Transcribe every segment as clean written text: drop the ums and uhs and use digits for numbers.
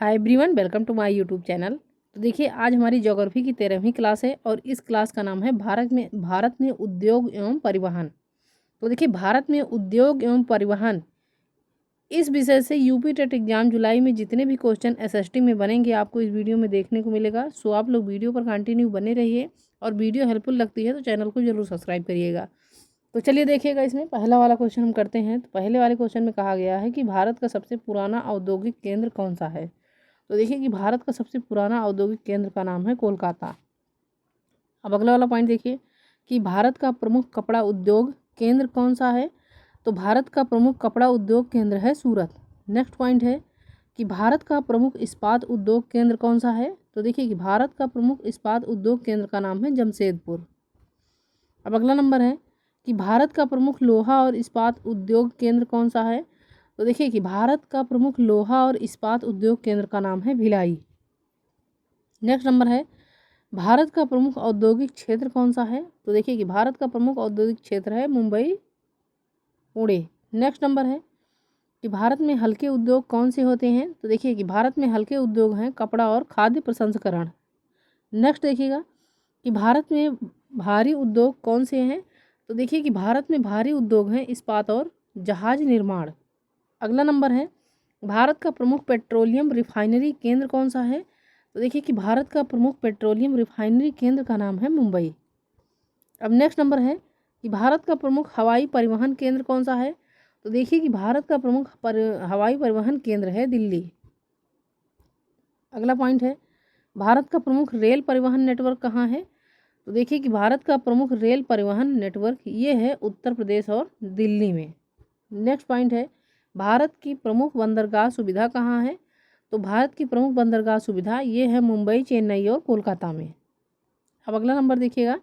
Hi everyone, welcome to my YouTube channel. तो देखिए, आज हमारी ज्योग्राफी की 13वीं क्लास है और इस क्लास का नाम है भारत में उद्योग एवं परिवहन। तो देखिए, भारत में उद्योग एवं परिवहन इस विषय से यूपी टेट एग्जाम जुलाई में जितने भी क्वेश्चन एसएसटी में बनेंगे आपको इस वीडियो में देखने को मिलेगा। सो आप लोग वीडियो पर कंटिन्यू बने रहिए और वीडियो हेल्पफुल लगती है तो चैनल को जरूर सब्सक्राइब करिएगा। तो चलिए देखिएगा, इसमें पहला वाला क्वेश्चन हम करते हैं। तो पहले वाले क्वेश्चन में कहा गया है कि भारत का सबसे पुराना औद्योगिक केंद्र कौन सा है। तो देखिए कि भारत का सबसे पुराना औद्योगिक केंद्र का नाम है कोलकाता। अब अगला वाला पॉइंट देखिए कि भारत का प्रमुख कपड़ा उद्योग केंद्र कौन सा है। तो भारत का प्रमुख कपड़ा उद्योग केंद्र है सूरत। नेक्स्ट पॉइंट है कि भारत का प्रमुख इस्पात उद्योग केंद्र कौन सा है। तो देखिए कि भारत का प्रमुख इस्पात उद्योग केंद्र का नाम है जमशेदपुर। अब अगला नंबर है कि भारत का प्रमुख लोहा और इस्पात उद्योग केंद्र कौन सा है। तो देखिए कि भारत का प्रमुख लोहा और इस्पात उद्योग केंद्र का नाम है भिलाई। नेक्स्ट नंबर है भारत का प्रमुख औद्योगिक क्षेत्र कौन सा है। तो देखिए कि भारत का प्रमुख औद्योगिक क्षेत्र है मुंबई पुणे। नेक्स्ट नंबर है कि भारत में हल्के उद्योग कौन से होते हैं। तो देखिए कि भारत में हल्के उद्योग हैं कपड़ा और खाद्य प्रसंस्करण। नेक्स्ट देखिएगा कि भारत में भारी उद्योग कौन से हैं। तो देखिए कि भारत में भारी उद्योग हैं इस्पात और जहाज निर्माण। अगला नंबर है भारत का प्रमुख पेट्रोलियम रिफाइनरी केंद्र कौन सा है। तो देखिए कि भारत का प्रमुख पेट्रोलियम रिफाइनरी केंद्र का नाम है मुंबई। अब नेक्स्ट नंबर है कि भारत का प्रमुख हवाई परिवहन केंद्र कौन सा है। तो देखिए कि भारत का प्रमुख हवाई परिवहन केंद्र है दिल्ली। अगला पॉइंट है भारत का प्रमुख रेल परिवहन नेटवर्क कहाँ है। तो देखिए कि भारत का प्रमुख रेल परिवहन नेटवर्क ये है उत्तर प्रदेश और दिल्ली में। नेक्स्ट पॉइंट है भारत की प्रमुख बंदरगाह सुविधा कहाँ है। तो भारत की प्रमुख बंदरगाह सुविधा ये है मुंबई, चेन्नई और कोलकाता में। अब अगला नंबर देखिएगा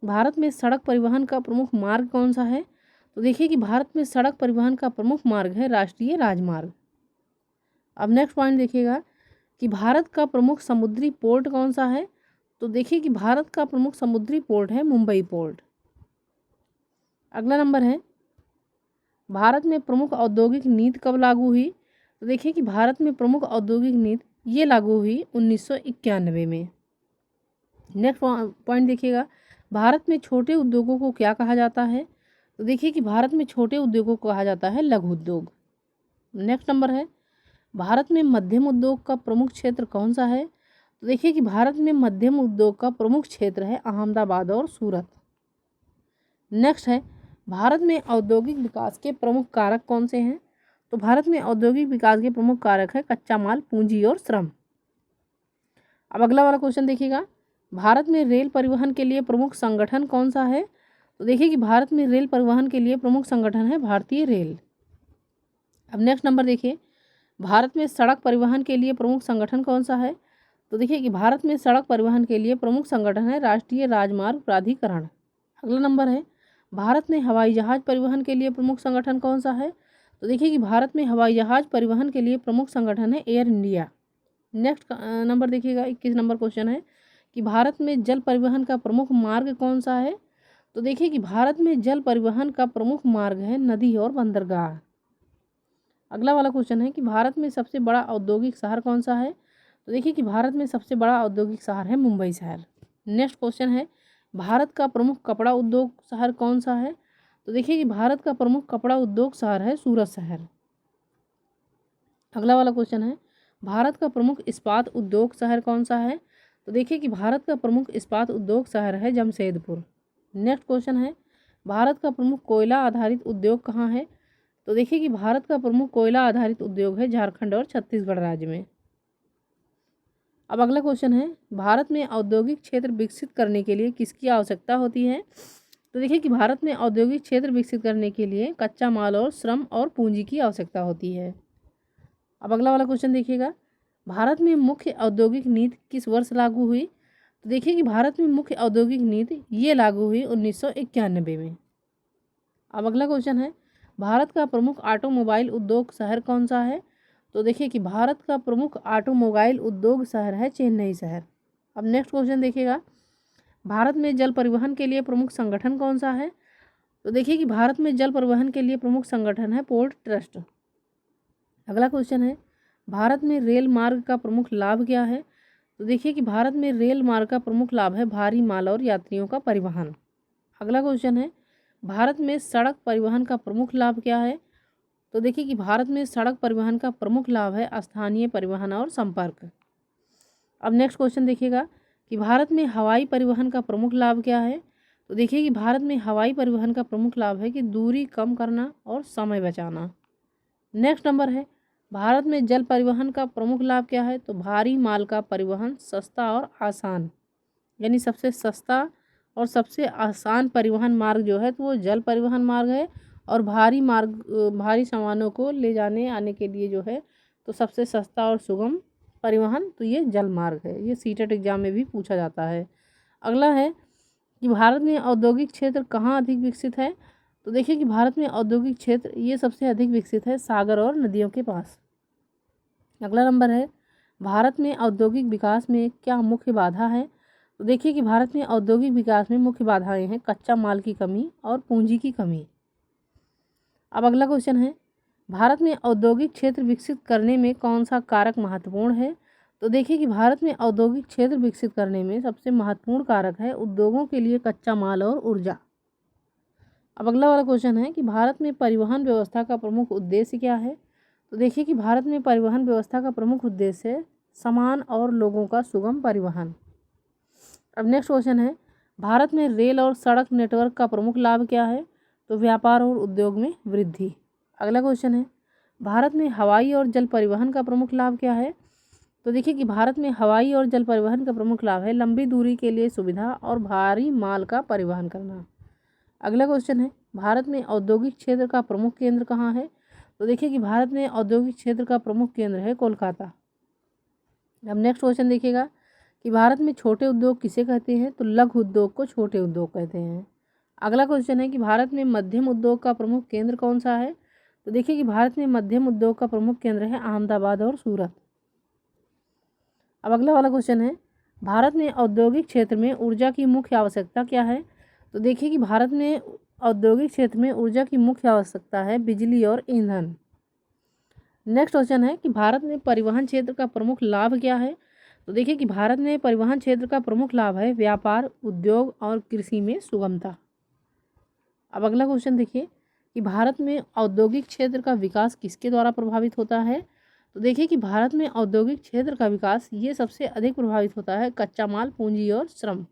भारत में सड़क परिवहन का प्रमुख मार्ग कौन सा है। तो देखिए कि भारत में सड़क परिवहन का प्रमुख मार्ग है राष्ट्रीय राजमार्ग। अब नेक्स्ट पॉइंट देखिएगा कि भारत का प्रमुख समुद्री पोर्ट कौन सा है। तो देखिए कि भारत का प्रमुख समुद्री पोर्ट है मुंबई पोर्ट। अगला नंबर है भारत में प्रमुख औद्योगिक नीति कब लागू हुई। तो देखिए कि भारत में प्रमुख औद्योगिक नीति ये लागू हुई 1991 में। नेक्स्ट पॉइंट देखिएगा भारत में छोटे उद्योगों को क्या कहा जाता है। तो देखिए कि भारत में छोटे उद्योगों को कहा जाता है लघु उद्योग। नेक्स्ट नंबर है भारत में मध्यम उद्योग का प्रमुख क्षेत्र कौन सा है। तो देखिए कि भारत में मध्यम उद्योग का प्रमुख क्षेत्र है अहमदाबाद और सूरत। नेक्स्ट है भारत में औद्योगिक विकास के प्रमुख कारक कौन से हैं। तो भारत में औद्योगिक विकास के प्रमुख कारक है कच्चा माल, पूंजी और श्रम। अब अगला वाला क्वेश्चन देखिएगा भारत में रेल परिवहन के लिए प्रमुख संगठन कौन सा है। तो देखिए कि भारत में रेल परिवहन के लिए प्रमुख संगठन है भारतीय रेल। अब नेक्स्ट नंबर देखिए भारत में सड़क परिवहन के लिए प्रमुख संगठन कौन सा है। तो देखिए कि भारत में सड़क परिवहन के लिए प्रमुख संगठन है राष्ट्रीय राजमार्ग प्राधिकरण। अगला नंबर है भारत में हवाई जहाज परिवहन के लिए प्रमुख संगठन कौन सा है। तो देखिए कि भारत में हवाई जहाज परिवहन के लिए प्रमुख संगठन है एयर इंडिया। नेक्स्ट नंबर देखिएगा 21 नंबर क्वेश्चन है कि भारत में जल परिवहन का प्रमुख मार्ग कौन सा है। तो देखिए कि भारत में जल परिवहन का प्रमुख मार्ग है नदी और बंदरगाह। अगला वाला क्वेश्चन है कि भारत में सबसे बड़ा औद्योगिक शहर कौन सा है। तो देखिए कि भारत में सबसे बड़ा औद्योगिक शहर है मुंबई शहर। नेक्स्ट क्वेश्चन है भारत का प्रमुख कपड़ा उद्योग शहर कौन सा है। तो देखिए कि भारत का प्रमुख कपड़ा उद्योग शहर है सूरत शहर। अगला वाला क्वेश्चन है भारत का प्रमुख इस्पात उद्योग शहर कौन सा है। तो देखिए कि भारत का प्रमुख इस्पात उद्योग शहर है जमशेदपुर। नेक्स्ट क्वेश्चन है भारत का प्रमुख कोयला आधारित उद्योग कहाँ है। तो देखिए कि भारत का प्रमुख कोयला आधारित उद्योग है झारखंड और छत्तीसगढ़ राज्य में। अब अगला क्वेश्चन है भारत में औद्योगिक क्षेत्र विकसित करने के लिए किसकी आवश्यकता होती है। तो देखिए कि भारत में औद्योगिक क्षेत्र विकसित करने के लिए कच्चा माल और श्रम और पूंजी की आवश्यकता होती है। अब अगला वाला क्वेश्चन देखिएगा भारत में मुख्य औद्योगिक नीति किस वर्ष लागू हुई। तो देखिए कि भारत में मुख्य औद्योगिक नीति ये लागू हुई 1991 में। अब अगला क्वेश्चन है भारत का प्रमुख ऑटोमोबाइल उद्योग शहर कौन सा है। तो देखिए कि भारत का प्रमुख ऑटोमोबाइल उद्योग शहर है चेन्नई शहर। अब नेक्स्ट क्वेश्चन देखिएगा भारत में जल परिवहन के लिए प्रमुख संगठन कौन सा है। तो देखिए कि भारत में जल परिवहन के लिए प्रमुख संगठन है पोर्ट ट्रस्ट। अगला क्वेश्चन है भारत में रेल मार्ग का प्रमुख लाभ क्या है? तो देखिए कि भारत में रेल मार्ग का प्रमुख लाभ है भारी माल और यात्रियों का परिवहन। अगला क्वेश्चन है, भारत में सड़क परिवहन का प्रमुख लाभ क्या है? तो देखिए कि भारत में सड़क परिवहन का प्रमुख लाभ है स्थानीय परिवहन और संपर्क। अब नेक्स्ट क्वेश्चन देखिएगा कि भारत में हवाई परिवहन का प्रमुख लाभ क्या है? तो देखिए कि भारत में हवाई परिवहन का प्रमुख लाभ है कि दूरी कम करना और समय बचाना। नेक्स्ट नंबर है, भारत में जल परिवहन का प्रमुख लाभ क्या है? तो भारी माल का परिवहन सस्ता और आसान, यानी सबसे सस्ता और सबसे आसान परिवहन मार्ग जो है तो वो जल परिवहन मार्ग है। और भारी सामानों को ले जाने आने के लिए जो है तो सबसे सस्ता और सुगम परिवहन तो ये जल मार्ग है। ये सीटेट एग्जाम में भी पूछा जाता है। अगला है कि भारत में औद्योगिक क्षेत्र कहाँ अधिक विकसित है? तो देखिए कि भारत में औद्योगिक क्षेत्र ये सबसे अधिक विकसित है सागर और नदियों के पास। अगला नंबर है, भारत में औद्योगिक विकास में क्या मुख्य बाधा है? तो देखिए कि भारत में औद्योगिक विकास में मुख्य बाधाएं हैं कच्चा माल की कमी और पूंजी की कमी। अब अगला क्वेश्चन है, भारत में औद्योगिक क्षेत्र विकसित करने में कौन सा कारक महत्वपूर्ण है? तो देखिए कि भारत में औद्योगिक क्षेत्र विकसित करने में सबसे महत्वपूर्ण कारक है उद्योगों के लिए कच्चा माल और ऊर्जा। अब अगला वाला क्वेश्चन है कि भारत में परिवहन व्यवस्था का प्रमुख उद्देश्य क्या है? तो देखिए कि भारत में परिवहन व्यवस्था का प्रमुख उद्देश्य है सामान और लोगों का सुगम परिवहन। अब नेक्स्ट क्वेश्चन है, भारत में रेल और सड़क नेटवर्क का प्रमुख लाभ क्या है? तो व्यापार और उद्योग में वृद्धि। अगला क्वेश्चन है, भारत में हवाई और जल परिवहन का प्रमुख लाभ क्या है? तो देखिए कि भारत में हवाई और जल परिवहन का प्रमुख लाभ है लंबी दूरी के लिए सुविधा और भारी माल का परिवहन करना। अगला क्वेश्चन है, भारत में औद्योगिक क्षेत्र का प्रमुख केंद्र कहाँ है? तो देखिए कि भारत में औद्योगिक क्षेत्र का प्रमुख केंद्र है कोलकाता। अब नेक्स्ट क्वेश्चन देखिएगा कि भारत में छोटे उद्योग किसे कहते हैं? तो लघु उद्योग को छोटे उद्योग कहते हैं। अगला क्वेश्चन है कि भारत में मध्यम उद्योग का प्रमुख केंद्र कौन सा है? तो देखिए कि भारत में मध्यम उद्योग का प्रमुख केंद्र है अहमदाबाद और सूरत। अब अगला वाला क्वेश्चन है, भारत में औद्योगिक क्षेत्र में ऊर्जा की मुख्य आवश्यकता क्या है? तो देखिए कि भारत में औद्योगिक क्षेत्र में ऊर्जा की मुख्य आवश्यकता है बिजली और ईंधन। नेक्स्ट क्वेश्चन है कि भारत में परिवहन क्षेत्र का प्रमुख लाभ क्या है? तो देखिए कि भारत में परिवहन क्षेत्र का प्रमुख लाभ है व्यापार, उद्योग और कृषि में सुगमता। अब अगला क्वेश्चन देखिए कि भारत में औद्योगिक क्षेत्र का विकास किसके द्वारा प्रभावित होता है? तो देखिए कि भारत में औद्योगिक क्षेत्र का विकास ये सबसे अधिक प्रभावित होता है कच्चा माल, पूंजी और श्रम।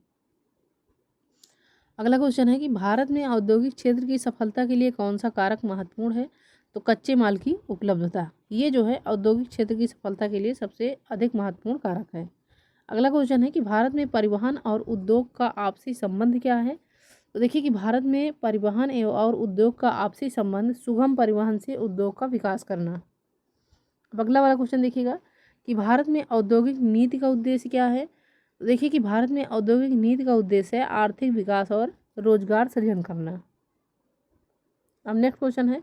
अगला क्वेश्चन है कि भारत में औद्योगिक क्षेत्र की सफलता के लिए कौन सा कारक महत्वपूर्ण है? तो कच्चे माल की उपलब्धता, ये जो है औद्योगिक क्षेत्र की सफलता के लिए सबसे अधिक महत्वपूर्ण कारक है। अगला क्वेश्चन है कि भारत में परिवहन और उद्योग का आपसी संबंध क्या है? तो देखिए कि भारत में परिवहन एवं और उद्योग का आपसी संबंध सुगम परिवहन से उद्योग का विकास करना। अब अगला वाला क्वेश्चन देखिएगा कि भारत में औद्योगिक नीति का उद्देश्य क्या है? तो देखिए कि भारत में औद्योगिक नीति का उद्देश्य है आर्थिक विकास और रोजगार सृजन करना। अब नेक्स्ट क्वेश्चन है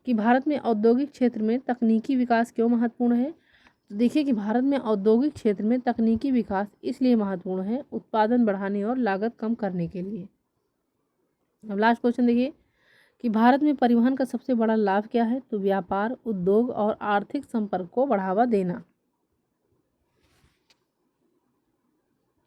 कि भारत में औद्योगिक क्षेत्र में तकनीकी विकास क्यों महत्वपूर्ण है? तो देखिए कि भारत में औद्योगिक क्षेत्र में तकनीकी विकास इसलिए महत्वपूर्ण है उत्पादन बढ़ाने और लागत कम करने के लिए। अब लास्ट क्वेश्चन देखिए कि भारत में परिवहन का सबसे बड़ा लाभ क्या है? तो व्यापार, उद्योग और आर्थिक संपर्क को बढ़ावा देना।